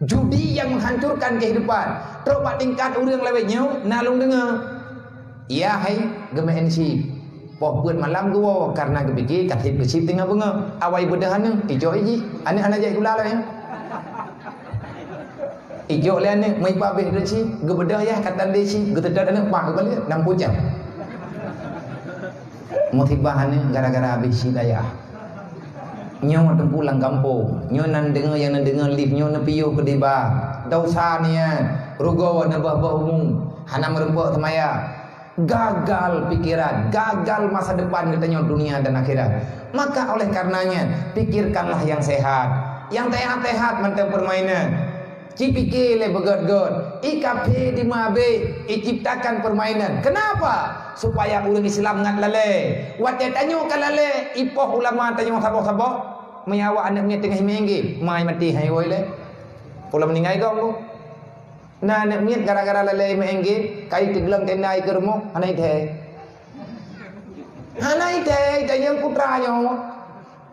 Judi yang menghancurkan kehidupan. Terus pak tingkat orang lewatnya, nalung dengar. Ya hai, gemen si. Poh buat malam gua karena kepikir katip kesip tengah bunga. Awai bedahana, ijo iji. Anak-anak jai gula lah ya. Ijo lah ni, mai pabeh dah si. Gebedah ya, kata dia si. Getedak anak pak kali, 60 jam. Motivah ni gara-gara habis si daya. Nyo tu pulang kampung. Nyo nan dengar yang nan dengar lift nyo na piyo ke diba. Dosa ni rugo na bah umum. Hana merempuk temaya. Gagal pikiran, gagal masa depan katanya dunia dan akhirat. Maka oleh karenanya pikirkanlah yang sehat. Yang tehat-tehat mentang permainan. Cipikir le begot-got. IKP di mabe, ciptakan permainan. Kenapa? Supaya orang Islam ngat lale. Wadah tanyo kan lale, ipoh ulama tanyo sabok-sabok. Meyawa anaknya tengah menggi, mai mati hai oi le. Pula meninggal kau. Nah anaknya gara-gara lale menggi, kai teglang tenai ke rumah, anai the. Anai the, tanyo putra yo.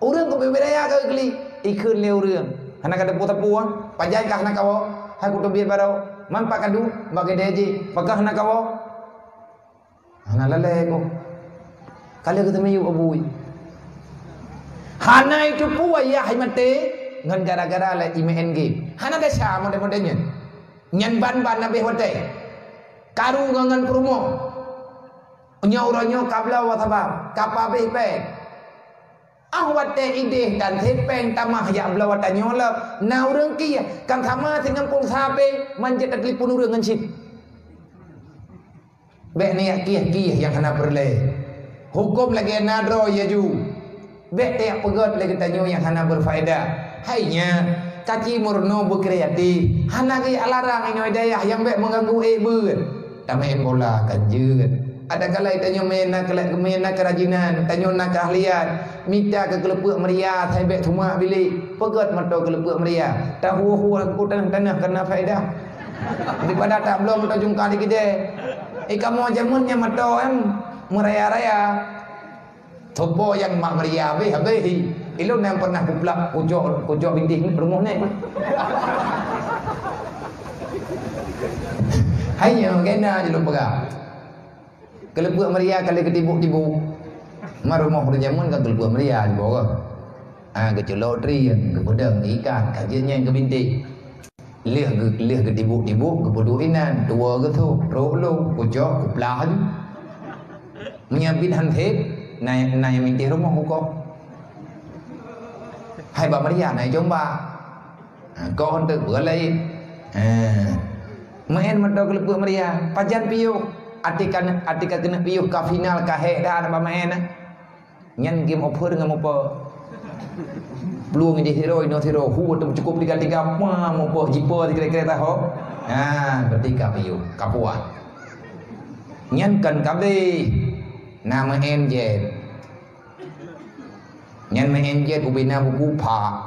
Orang ko beberaya ke geli, ikun le orang. Anak ada putar puang, pajai kah nak kau? Hai kutu biar barau, mampak kadu, bagi deji, pakah nak kau? Anak lele ko. Kali kita mayu abui. Hana itu puai ya hai mate, ngan gara-gara la imen game. Hana dah sah model-modelnya. Nyan ban-ban nabe hote. Karu ngan promo. Nyo kabla wa sabab, kapabe pe. Awate ide dan tepeng tamah ya blawat nyola na urang kia kan sama dengan pung sabe manjet telefon urang ngan sip be ni kia yang kena perle hukum lagi nadro ya ju be te pegot lagi tanyo yang kena berfaedah hainya kaci murno berkreatif hana ge alarang ino daya yang be mengganggu beut tamai bola kanjeun. Ada kala tanyo mena kerajinan, tanyo nak keahlian, minta ke kelepuk meriah, taibek semua bilik, pegat mata kelepuk meriah. Tahu aku tanah kena faedah. Daripada tak belum kita jungka di gede. Kamu jamunnya mata meraya-raya. Tobo yang mak meriah habis. Ilo yang pernah kuplak kujok bintik ni rumah ni. Hanya kena je lupa gak. Kelepuk meriah kali ketibuk-tibuk. Marumah berjamun kan kelepuk meriah di bawah. Ke lotri, ke pedang, ke ikan, kajiannya yang ke bintik. Lihat ke tibuk-tibuk, ke peduinan, tua ke tu, rolo, kujok, kuplah tu. Menyiapin hanthip, naik minti rumah kok. Hai bak meriah, naik jomba. Kau hendak berlai. Main mata kelepuk meriah, pajan piuk. Atika kena piuh ke final ke hek dah ada main nyan game over dengan apa peluang je hero hu tu cukup 3-3 apa apa jipa kira-kira tahu berarti ka piuh kapuan nyan kan kabe nama enjet nyan enjet ubina buku pa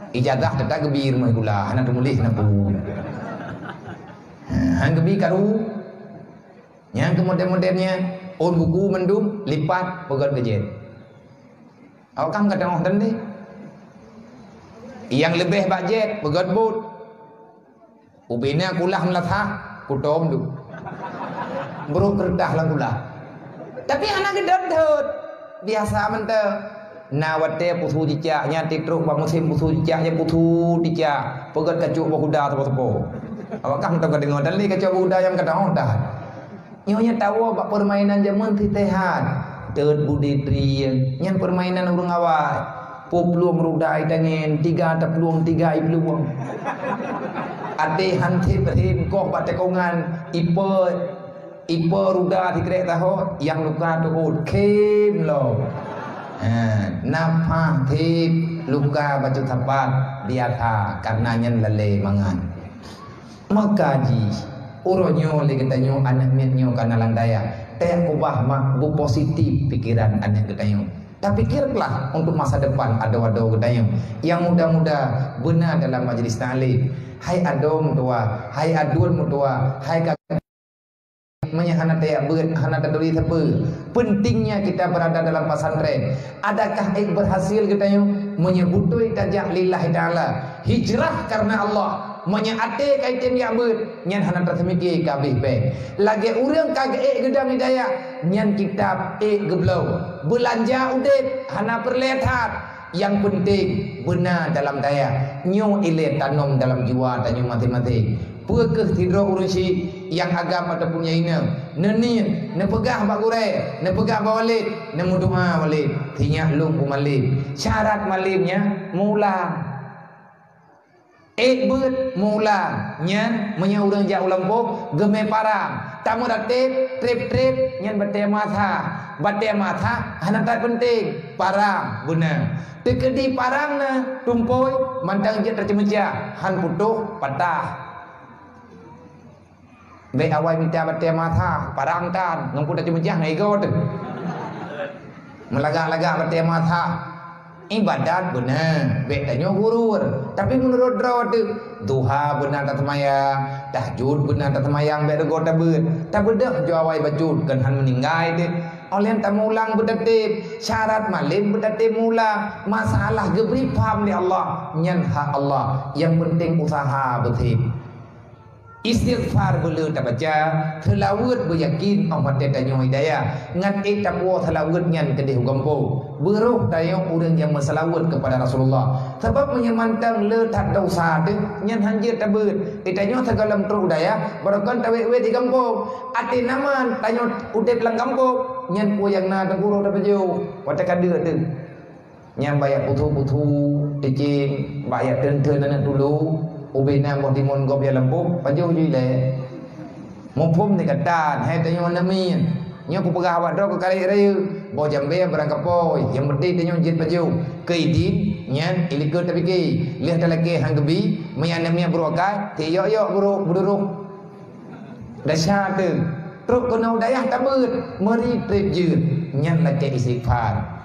ijazah tetap gebir mai gula anak tulis nak bu hang gebi karu. Yang kemudian-kemudiannya on buku mendung lipat pegat kejet. Awak kan kadang orang ni. Yang lebih budget pegat but. Ubina kulah melatah kutom du. Bro kerdah lang kulah. Tapi anak gedot biasa mentah. Nawate putu cicak nyati truk ba musim putu cicaknya putu cicak pegat kacuk ba kuda tepo-tepo. Awak kan tahu kadang dan li kacuk kuda yang kadang dah. Nyonya tahu bak permainan zaman titehan teut budi tri nyan permainan urang awak popluang rudai tangen 3 ta peluang 3 peluang ade hantip him kok bak tekongan ipe ruda dikrek tahu yang luka tu kem lo napa tip luka batu tapat diata karena nyan lele mangan maka ji uronyo legetanyo anak mietnyo kana landaya teh kubah mak bu positif pikiran anak getanyo tapi pikirlah untuk masa depan ada-ada getanyo yang muda-muda benar dalam majlis ta'lim hai adom tua hai adun tua hai menyahana tayak beut hana taduri tepe. Pentingnya kita berada dalam pesantren. Adakah berhasil kita menyebutui tajak lillahi taala. Hijrah karena Allah. Menyate kaitin ya beut nyan hana tersemiki kabeh pe. Lagi urang kagak gedang hidayah nyan kitab geblau. Belanja udit hana perlihat. Yang penting benar dalam daya nyo ile tanam dalam jiwa tanyo mati-mati. Pekeh tidro urusi yang agama ataupun yaina neni ne pegah bak gure ne pegah bawalid ne mudua walid tinya lung malib syarat malibnya mula beut mula nyan menya urang ja ulang pok geme parang tamu datep trip nyan bate matha hana penting parang guna tekedi parangna tumpoi mantang je tercemecah han putuh patah be awai minta bate matha parang tan ngong putuh tercemecah ngai god melaga-laga bate matha ibadat benar be tanyo gurur tapi menurut draw duha benar tak semayang tahajud benar tak semayang be rego tabut tabedah jo awai bajud kan han meninggai de oleh tamulang berdatib syarat malim berdatib mula masalah gebri paham di Allah nyan hak Allah yang penting usaha betul istighfar belu tak baca telawut beryakin Allah tanya hidayah ngan takwa telawut nyan kedih gampo beruh tayong urang yang berselawat kepada Rasulullah sebab menyemantang letak dosa tu nyan hanjir tabut ditanya segalam tru daya barakan tawe-we di kampung ati naman tanya udep lang kampung nyan yang na tenguru dah baju watakan dia tu nyan bayar putu-putu dicing bayar ten-ten anak dulu ubina mo timon gop ya lembuk baju ju le mo phum ni katan hai tanyo nami nyo ku pegah awak do kali raya bo jambe berangkat poi yang penting tanyo jit baju keidin nyan ilikut tapi ke lihat lagi hang gebi meyan namia berokai ti yo buruk buduruk dasyat tu truk kono dayah tabut meri trip jeut nyan lagi istighfar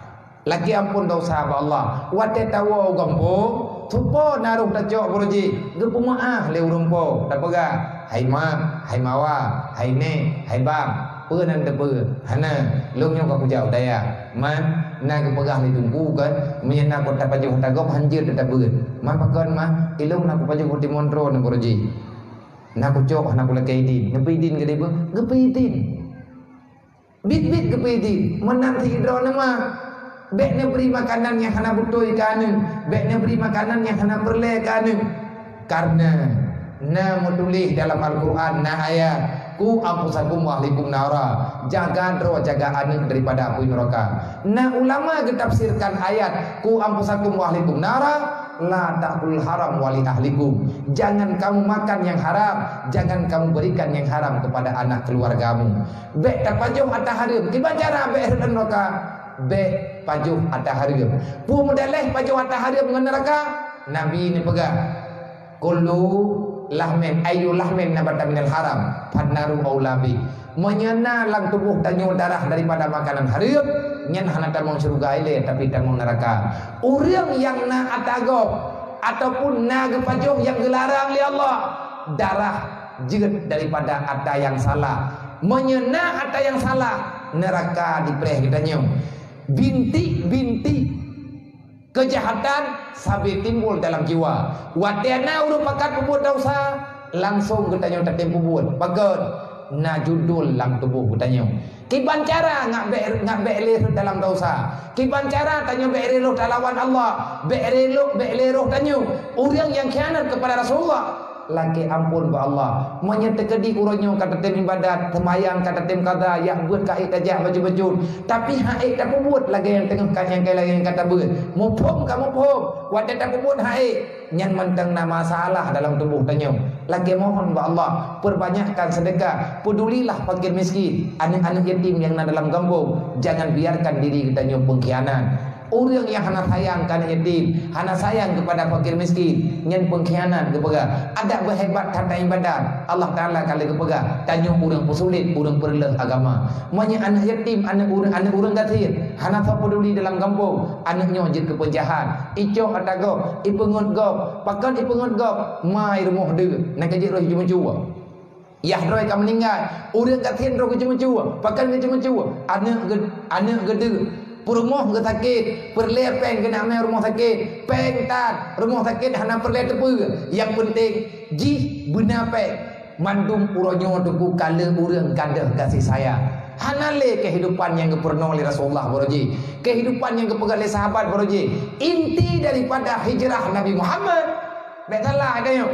lagi ampun dosa ba Allah wate tawo gampo tupo naruh dajok buruji gepu maah le urumpo dapega hai ma hai mawa hai ne hai bang peunan tebe hana lungnya ka kujau daya man na ke pegah ni tunggu kan menyana ko tapaju tagap hanjir tebe man pakon ma ilung na ko paju di monro na buruji na ko jok na ko lakaidin ngepidin gede be ngepidin bit ngepidin menang hidro nama bek ne beri makanan yang hana butuh ikan, bek ne beri makanan yang hana perle ikan. Karena na menulis dalam Al-Quran na ayat ku ampusakum wa ahlikum nara jaga roh jaga anak daripada api neraka. Na ulama getafsirkan ayat ku ampusakum wa ahlikum nara la ta'kul haram wali ahlikum. Jangan kamu makan yang haram, jangan kamu berikan yang haram kepada anak keluargamu. Bek tak pajuh atah harim. Gimana cara bek neraka? Bek pajuh atah harim. Pu modaleh pajuh atah harim dengan neraka. Nabi ni pegang. Kullu lahmin ayu lahmin nabata minal haram fadnaru aulabi. Menyena lang tubuh tanyo darah daripada makanan harim nyen hana tamong surga ile tapi tamong neraka. Urang yang na atagop ataupun na gepajuh yang gelarang li Allah darah jeut daripada ada yang salah. Menyena ada yang salah neraka dipreh kita nyong. Binti kejahatan sabi timbul dalam jiwa. Watiana merupakan pembuat dosa langsung kita nyong tertempu buat. Bagus na judul lang tubuh kita nyong. Kiban cara ngak be'leh dalam dosa. Kiban cara tanyo be'leh lawan Allah. Be'leh tanyo. Orang yang khianat kepada Rasulullah. Laki ampun ba Allah. Menyetekedi uronyo kata tem ibadat, semayang kata tem kada yang buat kai tajak baju-baju. Tapi haik tak buat lagi yang tengah yang kai lagi yang kata buat. Mupom kamu pom. Wadah tak buat haik. Nyan mentang nama salah dalam tubuh tanyo. Lagi mohon ba Allah, perbanyakkan sedekah. Pedulilah fakir miskin, anak-anak yatim yang ada dalam kampung. Jangan biarkan diri kita nyong pengkhianat. Orang yang hana sayang kan yatim, hana sayang kepada fakir miskin, nyen pengkhianat kepada. Ada berhebat kata ibadat. Allah Taala kali kepada. Tanya orang pesulit, orang perleh agama. Manya anak yatim, anak orang gatir, hana peduli dalam kampung, anaknya jid ke penjahat. Ico atago, ipengut gop, pakan ipengut gop, mai rumah dia, nak kajik roh cuma. Yah droi kan meninggal. Urang kat tien ro kecuma-cuma. Pakan kecuma-cuma. Anak gede. Perumah ke sakit. Perlepeng kena amai rumah sakit. Peng tan. Rumah sakit hana perle tepu. Yang penting. Jih benar peng. Mandum uronyo tuku kala urang kandah kasih sayang. Hanale kehidupan yang kepernah oleh Rasulullah Boroji. Kehidupan yang kepegang oleh sahabat Boroji. Inti daripada hijrah Nabi Muhammad. Tak salah ada yuk.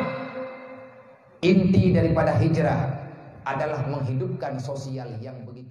Inti daripada hijrah adalah menghidupkan sosial yang begitu.